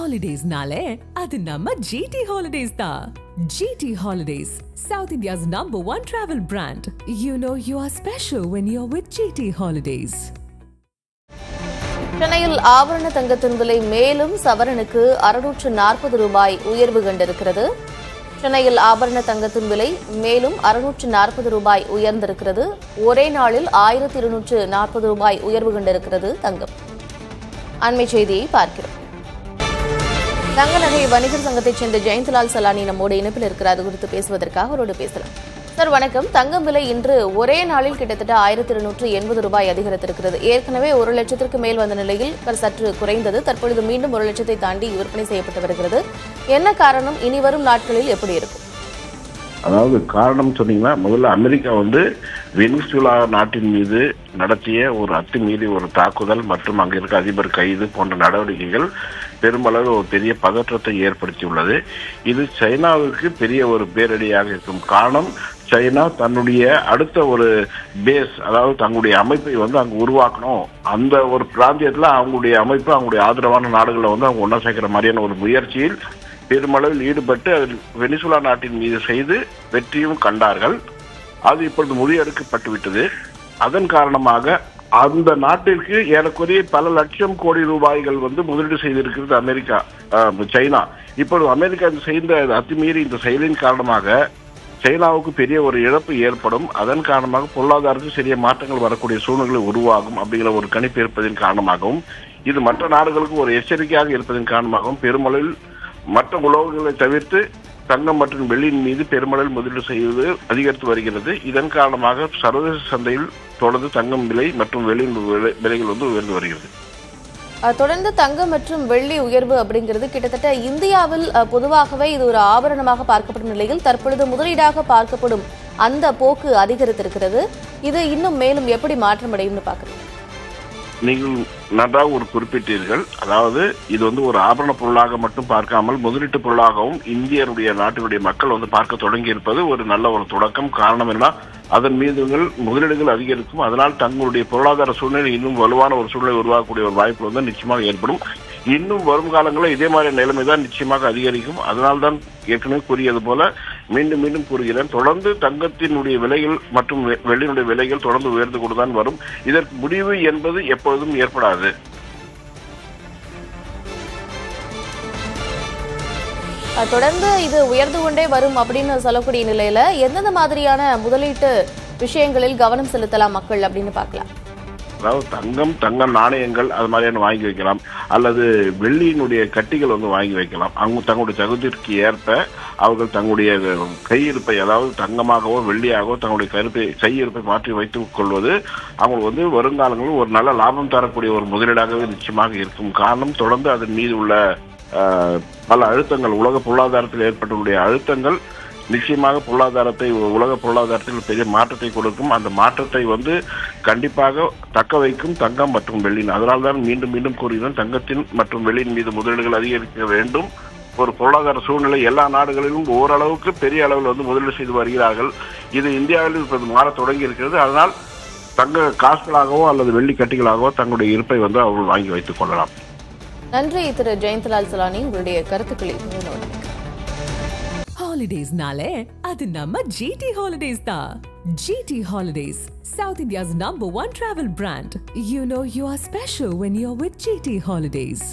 Holidays-nale, adu namma GT Holidays da. GT Holidays, South India's #1 travel brand. You know you are special when you're with GT Holidays. சென்னையில் ஆபரண தங்கத்தின் விலை மேலும் சவரனுக்கு 640 ரூபாய் உயர்வு கண்டிருக்கிறது. சென்னையில் ஆபரண தங்கத்தின் விலை மேலும் 640 ரூபாய் உயர்ந்திருக்கிறது. ஒரே நாளில் 1240 ரூபாய் உயர்வு கண்டிருக்கிறது தங்கம். அண்மை செய்தியை பார்க்கிறோம். தங்க நகை வணிகர் சங்கத்தைச் சேர்ந்த ஜெயந்த்லால் சலானி நம்மோடு இணைப்பில் இருக்கிறார். அது குறித்து பேசுவதற்காக அவரோடு பேசலாம். சார் வணக்கம். தங்கம் விலை இன்று ஒரே நாளில் கிட்டத்தட்ட 1280 ரூபாய் அதிகரித்திருக்கிறது. ஏற்கனவே 1 லட்சத்திற்கு மேல் வந்த நிலையில் சற்று குறைந்தது. தற்பொழுது மீண்டும் 1 லட்சத்தை தாண்டி விற்பனை செய்யப்பட்டு வருகிறது. என்ன காரணம்? இனி வரும் நாட்களில் எப்படி இருக்கும்? அதாவது காரணம் சொன்னீங்கன்னா, முதல்ல அமெரிக்கா வெனிசுலா நாட்டின் மீது நடத்திய ஒரு அத்துமீறி ஒரு தாக்குதல் மற்றும் அங்க இருக்க அதிபர் கைது போன்ற நடவடிக்கைகள் பெருமளவு ஒரு பெரிய பதற்றத்தை ஏற்படுத்தியுள்ளது. இது சைனாவுக்கு பெரிய ஒரு பேரடியாக இருக்கும். காரணம், சைனா தன்னுடைய அடுத்த ஒரு பேஸ், அதாவது தங்களுடைய அமைப்பை அங்கு உருவாக்கணும். அந்த ஒரு பிராந்தியத்தில் அவங்களுடைய அமைப்பு, அவங்களுடைய ஆதரவான நாடுகளை அவங்க ஒன்றா சேர்க்கிற மாதிரியான ஒரு முயற்சியில் பெருமளவில் ஈடுபட்டு அதில் வெனிசுலா நாட்டின் மீது செய்து வெற்றியும் கண்டார்கள். அது இப்பொழுது முறியடிக்கப்பட்டு விட்டது. அதன் காரணமாக அந்த நாட்டிற்கு ஏறக்குறைய பல லட்சம் கோடி ரூபாய்கள் முதலீடு செய்திருக்கிறது அமெரிக்கா, சைனா. இப்பொழுது அமெரிக்கா செய்த அத்துமீறி இந்த செயலின் காரணமாக சைனாவுக்கு பெரிய ஒரு இழப்பு ஏற்படும். அதன் காரணமாக பொருளாதாரத்தில் சிறிய மாற்றங்கள் வரக்கூடிய சூழ்நிலை உருவாகும் அப்படிங்கிற ஒரு கணிப்பு இருப்பதன் காரணமாகவும், இது மற்ற நாடுகளுக்கு ஒரு எச்சரிக்கையாக இருப்பதன் காரணமாகவும் பெருமளவில் மற்ற உலோகங்களை தவிர்த்து தங்கம் மற்றும் வெள்ளியின் மீது பெருமளவில் முதலீடு செய்வது அதிகரித்து வருகிறது. இதன் காரணமாக சர்வதேச சந்தையில் தொடர்ந்து தங்கம் விலை மற்றும் வெள்ளியின் விலைகள் உயர்ந்து வருகிறது. தொடர்ந்து தங்கம் மற்றும் வெள்ளி உயர்வு அப்படிங்கிறது கிட்டத்தட்ட இந்தியாவில் பொதுவாகவே இது ஒரு ஆபரணமாக பார்க்கப்படும் நிலையில் தற்பொழுது முதலீடாக பார்க்கப்படும் அந்த போக்கு அதிகரித்திருக்கிறது. இது இன்னும் மேலும் எப்படி மாற்றமடையும் பார்க்கிறீங்க? நீங்கள் நன்றாக ஒரு குறிப்பிட்டீர்கள். அதாவது இது ஒரு ஆபரண பொருளாக மட்டும் பார்க்காமல் முதலீட்டு பொருளாகவும் இந்தியருடைய நாட்டினுடைய மக்கள் பார்க்க தொடங்கி இருப்பது ஒரு நல்ல ஒரு தொடக்கம். காரணம் என்ன? அதன் மீது முதலீடுகள் அதிகரிக்கும். அதனால் தங்களுடைய பொருளாதார சூழ்நிலை இன்னும் வலுவான ஒரு சூழ்நிலை உருவாக்கக்கூடிய ஒரு வாய்ப்பு நிச்சயமாக ஏற்படும். இன்னும் வரும் காலங்களில் இதே மாதிரி நிலைமை தான் நிச்சயமாக அதிகரிக்கும். அதனால்தான் ஏற்கனவே கூறியது போல மீண்டும் மீண்டும் கூறுகிறேன், தொடர்ந்து தங்கத்தினுடைய விலைகள் மற்றும் வெள்ளியினுடைய விலைகள் தொடர்ந்து உயர்ந்து கொண்டுதான் வரும். இதற்கு முடிவு என்பது எப்பொழுதும் ஏற்படாது. தொடர்ந்து இது உயர்ந்து கொண்டே வரும் அப்படின்னு சொல்லக்கூடிய நிலையில எந்தெந்த மாதிரியான முதலீட்டு விஷயங்களில் கவனம் செலுத்தலாம் மக்கள் அப்படின்னு பார்க்கலாம்? அதாவது தங்க நாணயங்கள் அது மாதிரியான வாங்கி வைக்கலாம், அல்லது வெள்ளியினுடைய கட்டிகள் வாங்கி வைக்கலாம். அவங்க தங்களுடைய தகுதிக்கு ஏற்ப அவர்கள் தங்களுடைய கையிருப்பை, அதாவது தங்கமாகவோ வெள்ளியாகவோ தங்களுடைய கையிருப்பை மாற்றி வைத்துக் கொள்வது அவங்க வருங்காலங்களில் ஒரு நல்ல லாபம் தரக்கூடிய ஒரு முதலீடாகவே நிச்சயமாக இருக்கும். காரணம், தொடர்ந்து அதன் மீது உள்ள பல அழுத்தங்கள், உலக பொருளாதாரத்தில் ஏற்பட்டுள்ள அழுத்தங்கள் நிச்சயமாக உலக பொருளாதாரத்தில் பெரிய மாற்றத்தை கொடுக்கும். அந்த மாற்றத்தை கண்டிப்பாக தக்க வைக்கும் தங்கம் மற்றும் வெள்ளியின். அதனால்தான் மீண்டும் மீண்டும் கூறுகிறேன், தங்கத்தின் மற்றும் வெள்ளியின் மீது முதலீடுகள் அதிகரிக்க வேண்டும். ஒரு பொருளாதார சூழ்நிலை எல்லா நாடுகளிலும் ஓரளவுக்கு பெரிய அளவில் முதலீடு செய்து வருகிறார்கள். இது இந்தியாவில் இப்போது மாற தொடங்கி இருக்கிறது. அதனால் தங்க காசுகளாகவோ அல்லது வெள்ளி கட்டிகளாகவோ தங்களுடைய இருப்பை அவர்கள் வாங்கி வைத்துக் கொள்ளலாம். நன்றி திரு ஜெயந்த்லால் சலானி, உங்களுடைய கருத்துக்களை. Holidays-nale, adu namma GT Holidays da. GT Holidays, South India's #1 travel brand. You know you are special when you're with GT Holidays.